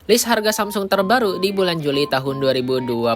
List harga Samsung terbaru di bulan Juli tahun 2025.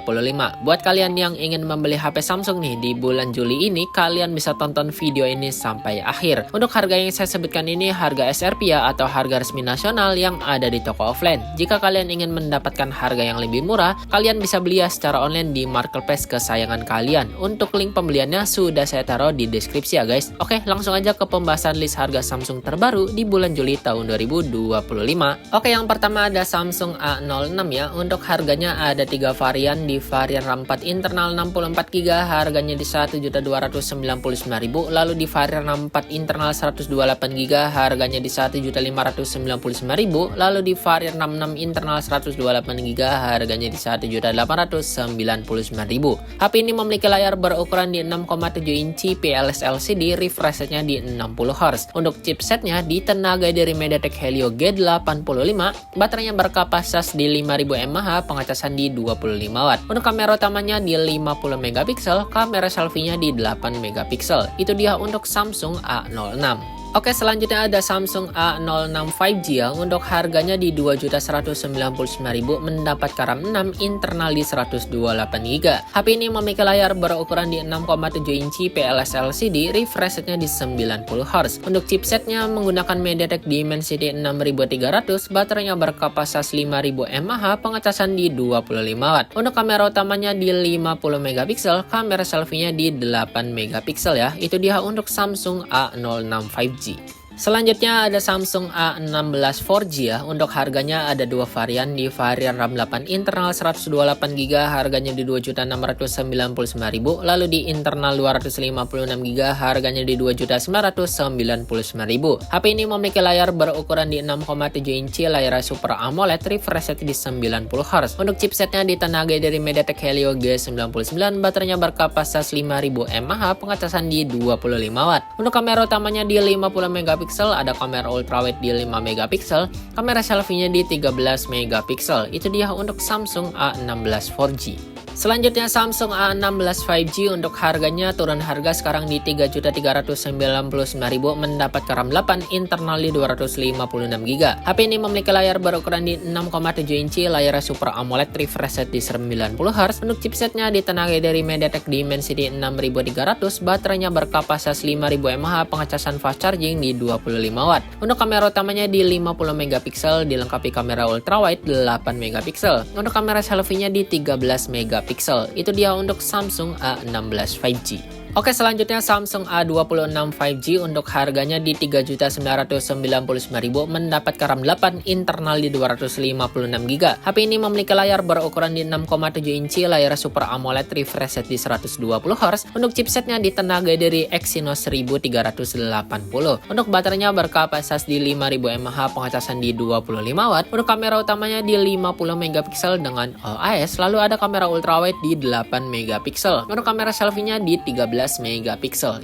Buat kalian yang ingin membeli HP Samsung nih di bulan Juli ini, kalian bisa tonton video ini sampai akhir. Untuk harga yang saya sebutkan ini harga SRP ya, atau harga resmi nasional yang ada di toko offline. Jika kalian ingin mendapatkan harga yang lebih murah, kalian bisa beli secara online di marketplace kesayangan kalian. Untuk link pembeliannya sudah saya taruh di deskripsi ya guys. Oke, langsung aja ke pembahasan list harga Samsung terbaru di bulan Juli tahun 2025. Oke, yang pertama ada Samsung A06 ya. Untuk harganya ada 3 varian. Di varian RAM 4 internal 64GB harganya di Rp1.299.000. Lalu di varian RAM 4 internal 128GB harganya di Rp1.599.000. Lalu di varian RAM 6 internal 128GB harganya di Rp1.899.000. HP ini memiliki layar berukuran di 6,7 inci PLS LCD, refresh rate-nya di 60Hz. Untuk chipsetnya ditenagai dari MediaTek Helio G85, baterainya berkapasitas di 5000 mAh, pengecasan di 25W. Untuk kamera utamanya di 50MP, kamera selfie-nya di 8MP. Itu dia untuk Samsung A06. Oke, selanjutnya ada Samsung A06 5G ya. Untuk harganya di Rp2.199.000, mendapat RAM 6 internal di 128GB. HP ini memiliki layar berukuran di 6,7 inci PLS LCD, refresh rate-nya di 90Hz. Untuk chipsetnya menggunakan MediaTek Dimensity 6300, baterainya berkapasitas 5000 mAh, pengecasan di 25W. Untuk kamera utamanya di 50MP, kamera selfie-nya di 8MP ya. Itu dia untuk Samsung A06 5G. Selanjutnya ada Samsung A16 4G ya. Untuk harganya ada 2 varian. Di varian RAM 8 internal 128GB harganya di Rp2.699.000. Lalu di internal 256GB harganya di Rp2.999.000. HP ini memiliki layar berukuran di 6,7 inci, layar Super AMOLED, refresh rate di 90Hz. Untuk chipsetnya ditenagai dari MediaTek Helio G99, baterainya berkapasitas 5000 mAh, pengecasan di 25W. Untuk kamera utamanya di 50MP, ada kamera ultrawide di 5MP, kamera selfie-nya di 13MP. Itu dia untuk Samsung A16 4G. Selanjutnya Samsung A16 5G. Untuk harganya turun harga sekarang di Rp3.399.000, mendapat RAM 8 internal di 256GB. HP ini memiliki layar berukuran di 6,7 inci, layar Super AMOLED, refresh rate di 90Hz. Untuk chipsetnya ditenagai dari MediaTek Dimensity 6300, baterainya berkapasitas 5000 mAh, pengecasan fast charging di 25W. Untuk kamera utamanya di 50MP, dilengkapi kamera ultrawide 8MP. Untuk kamera selfie-nya di 13MP. Itu dia untuk Samsung A16 5G. Oke, selanjutnya Samsung A26 5G. Untuk harganya di Rp3.999.000, mendapat RAM 8 internal di 256GB. HP ini memiliki layar berukuran di 6,7 inci, layar Super AMOLED, refresh rate di 120Hz. Untuk chipsetnya ditenagai dari Exynos 1380. Untuk baterainya berkapasitas di 5000 mAh, pengecasan di 25W. Untuk kamera utamanya di 50MP dengan All IS, lalu ada kamera ultrawide di 8MP. Untuk kamera selfie-nya di 13MP.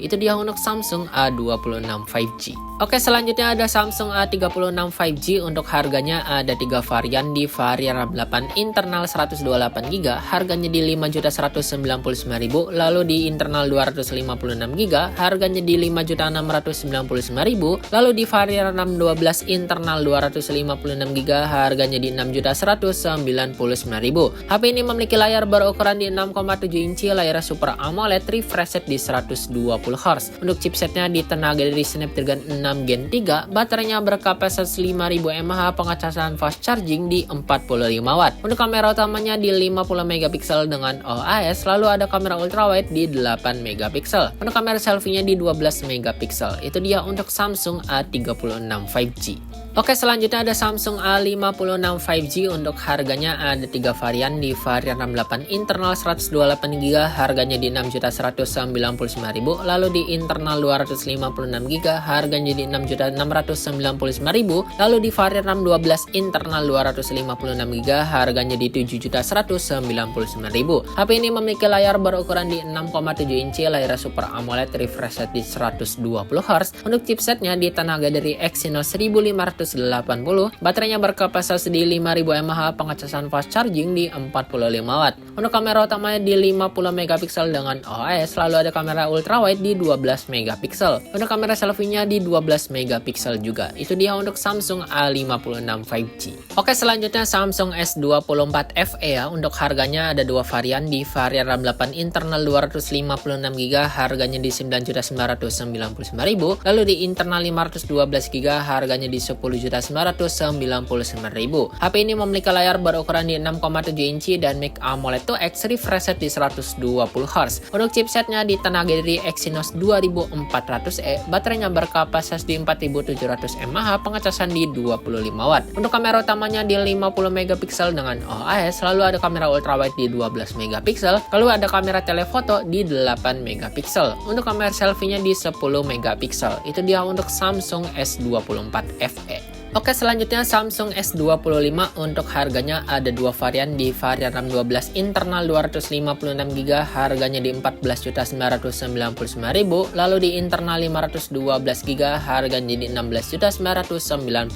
Itu dia untuk Samsung A26 5G. Oke, selanjutnya ada Samsung A36 5G. Untuk harganya ada 3 varian. Di varian RAM 8 internal 128GB harganya di Rp5.199.000. Lalu di internal 256GB harganya di Rp5.699.000. Lalu di varian RAM 12 internal 256GB harganya di Rp6.199.000. HP ini memiliki layar berukuran di 6,7 inci, layar Super AMOLED, refresh rate di 120Hz. Untuk chipsetnya ditenagai dari Snapdragon 6 Gen 3, baterainya berkapasitas 5000 mAh, pengecasan fast charging di 45W. Untuk kamera utamanya di 50MP dengan All IS, lalu ada kamera ultrawide di 8MP. Untuk kamera selfie-nya di 12MP. Itu dia untuk Samsung A36 5G. Oke, selanjutnya ada Samsung A56 5G. Untuk harganya ada 3 varian. Di varian RAM 8 internal 128GB harganya di Rp6.199.000. Lalu di internal 256GB harganya di Rp6.699.000. Lalu di varian RAM 12 internal 256GB harganya di Rp7.199.000. HP ini memiliki layar berukuran di 6,7 inci, layar Super AMOLED, refresh rate di 120Hz. Untuk chipsetnya ditenagai dari Exynos 1500 180, baterainya berkapasitas di 5000 mAh, pengecasan fast charging di 45 watt. Untuk kamera utamanya di 50 megapiksel dengan OIS, lalu ada kamera ultrawide di 12 megapiksel. Untuk kamera selfie-nya di 12 megapiksel juga. Itu dia untuk Samsung A56 5G. Oke, selanjutnya Samsung S24 FE ya. Untuk harganya ada dua varian, di varian RAM 8 internal 256GB harganya di 9.999.000, lalu di internal 512GB harganya di 10.999.000. HP ini memiliki layar berukuran di 6,7 inci dan mic AMOLED 2X, refresh rate di 120Hz. Untuk chipsetnya ditenagai dari Exynos 2400E, baterainya berkapasitas di 4700 mAh, pengecasan di 25 watt. Untuk kamera utamanya di 50 megapiksel dengan OIS, lalu ada kamera ultrawide di 12 megapiksel, lalu ada kamera telefoto di 8 megapiksel. Untuk kamera selfie-nya di 10 megapiksel. Itu dia untuk Samsung S24 FE. Oke, selanjutnya Samsung S25. Untuk harganya ada dua varian, di varian RAM 12 internal 256GB harganya di 14.999.000, lalu di internal 512GB harganya di 16.999.000.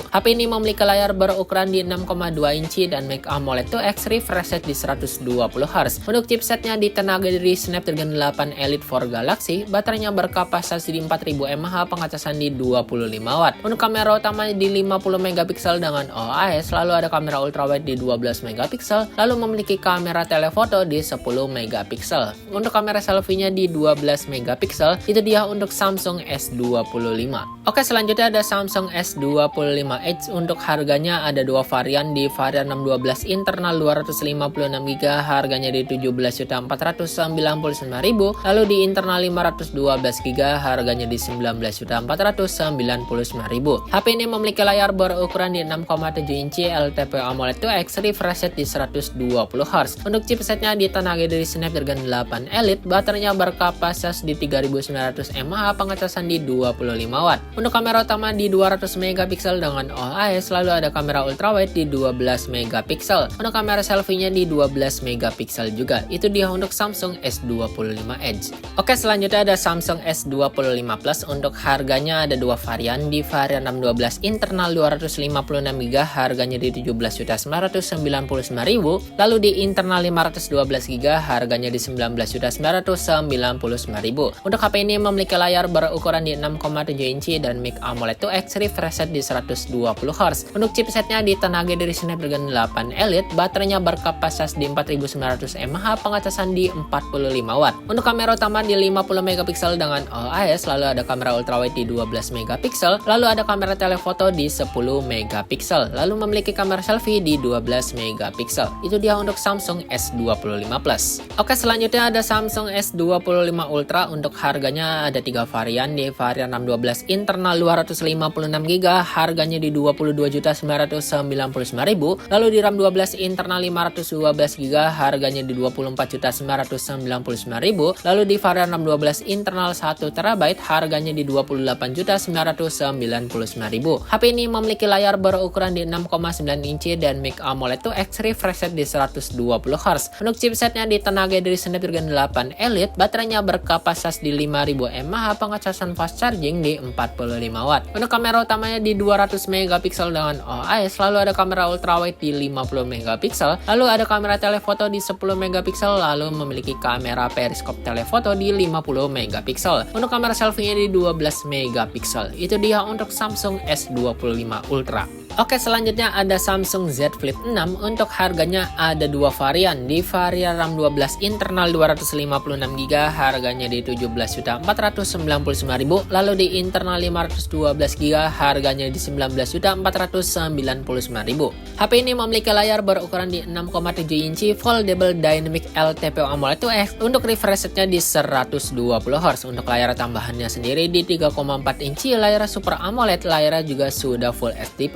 HP ini memiliki layar berukuran di 6,2 inci dan mic AMOLED 2X, refresh rate di 120Hz. Untuk chipsetnya ditenagai dari Snapdragon 8 Elite for Galaxy, baterainya berkapasitas di 4000 mAh, pengecasan di 25 watt. Untuk kamera utama di 50 megapiksel dengan OIS, lalu ada kamera ultrawide di 12 megapiksel, lalu memiliki kamera telefoto di 10 megapiksel. Untuk kamera selfie-nya di 12 megapiksel. Itu dia untuk Samsung S25. Oke, selanjutnya ada Samsung S25 Edge. Untuk harganya ada dua varian, di varian 612 internal 256GB harganya di 17.499.000, lalu di internal 512GB harganya di 19.499.000. HP ini memiliki layar berukuran di 6,7 inci LTP AMOLED 2X, refresh rate di 120Hz. Untuk chipsetnya ditenagai dari Snapdragon 8 Elite, baterainya berkapasitas di 3900 mAh, pengecasan di 25 watt. Untuk kamera utama di 200 megapiksel dengan OIS, lalu ada kamera ultrawide di 12 megapiksel. Untuk kamera selfie-nya di 12 megapiksel juga. Itu dia untuk Samsung S25 Edge. Oke, selanjutnya ada Samsung S25 Plus. Untuk harganya ada dua varian, di varian 612 internal 256GB harganya di 17.999.000, lalu di internal 512GB harganya di 19.999.000. Untuk HP ini memiliki layar berukuran di 6,7 inci dan mic AMOLED 2X, refresh rate di 120Hz. Untuk chipsetnya ditenagai dari Snapdragon 8 Elite, baterainya berkapasitas di 4900 mAh, pengecasan di 45 watt. Untuk kamera utama di 50 megapiksel dengan OIS, lalu ada kamera ultrawide di 12 megapiksel, lalu ada kamera telefoto di 10 megapiksel, lalu memiliki kamera selfie di 12 megapiksel. Itu dia untuk Samsung S25 Plus. Oke, selanjutnya ada Samsung S25 Ultra. Untuk harganya ada tiga varian, di varian RAM 12 internal 256GB harganya di 22.999.000, lalu di RAM 12 internal 512GB harganya di 24.999.000, lalu di varian RAM 12 internal 1TB harganya di 28.999.000. HP ini memiliki layar berukuran di 6,9 inci dan mic AMOLED 2X, refresh rate di 120Hz. Untuk chipsetnya ditenagai dari Snapdragon 8 Elite, baterainya berkapasitas di 5000 mAh, pengecasan fast charging di 45 watt. Untuk kamera utamanya di 200 megapiksel dengan OIS, lalu ada kamera ultrawide di 50 megapiksel, lalu ada kamera telefoto di 10 megapiksel, lalu memiliki kamera periskop telefoto di 50 megapiksel. Untuk kamera selfie-nya di 12 megapiksel. Itu dia untuk Samsung S25 Ultra. Oke, selanjutnya ada Samsung Z Flip 6. Untuk harganya ada dua varian, di varian RAM 12 internal 256GB harganya di 17.499.000, lalu di internal 512GB harganya di 19.499.000. HP ini memiliki layar berukuran di 6,7 inci foldable dynamic LTPO AMOLED 2X. Untuk refresh rate-nya di 120Hz. Untuk layar tambahannya sendiri di 3,4 inci layar Super AMOLED, layarnya juga sudah Full HD+.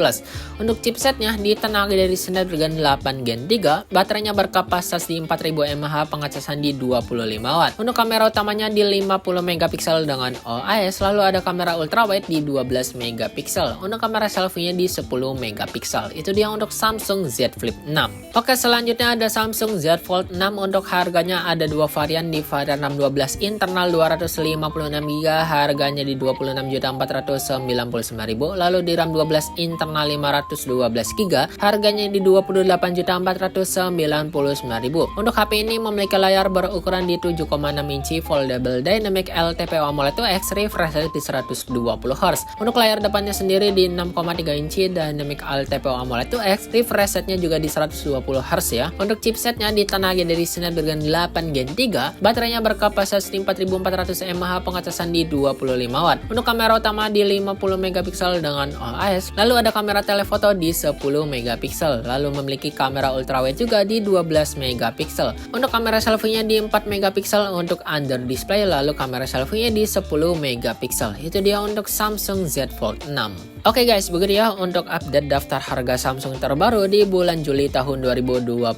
Untuk chipsetnya ditenagai dari Snapdragon 8 Gen 3, baterainya berkapasitas di 4000 mAh, pengecasan di 25 watt. Untuk kamera utamanya di 50 megapiksel dengan OIS, lalu ada kamera ultrawide di 12 megapiksel. Untuk kamera selfie-nya di 10 megapiksel. Itu dia untuk Samsung Z Flip 6. Oke, selanjutnya ada Samsung Z Fold 6. Untuk harganya ada dua varian, di varian 612 internal 256GB harganya di 26.499.000, lalu di RAM 12 internal 512GB harganya di 28.499.000. Untuk HP ini memiliki layar berukuran di 7,6 inci Foldable Dynamic LTPO AMOLED 2X, refresh rate di 120Hz. Untuk layar depannya sendiri di 6,3 inci Dynamic LTPO AMOLED 2X, refresh rate-nya juga di 120Hz ya. Untuk chipsetnya ditenagai dari Snapdragon 8 Gen 3, baterainya berkapasitas 4400 mAh, pengecasan di 25 watt. Untuk kamera utama di 50 megapiksel dengan OIS, lalu ada kamera telefoto di 10 megapiksel, lalu memiliki kamera ultrawide juga di 12 megapiksel. Untuk kamera selfie-nya di 4 megapiksel untuk under display, lalu kamera selfie-nya di 10 megapiksel. Itu dia untuk Samsung Z Fold 6. Oke guys, begitu ya untuk update daftar harga Samsung terbaru di bulan Juli tahun 2025.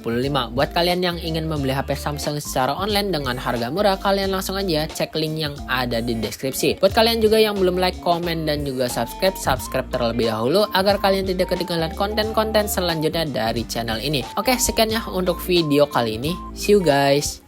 Buat kalian yang ingin membeli HP Samsung secara online dengan harga murah, kalian langsung aja cek link yang ada di deskripsi. Buat kalian juga yang belum like, komen, dan juga subscribe terlebih dahulu agar kalian tidak ketinggalan konten-konten selanjutnya dari channel ini. Oke, sekian ya untuk video kali ini. See you guys.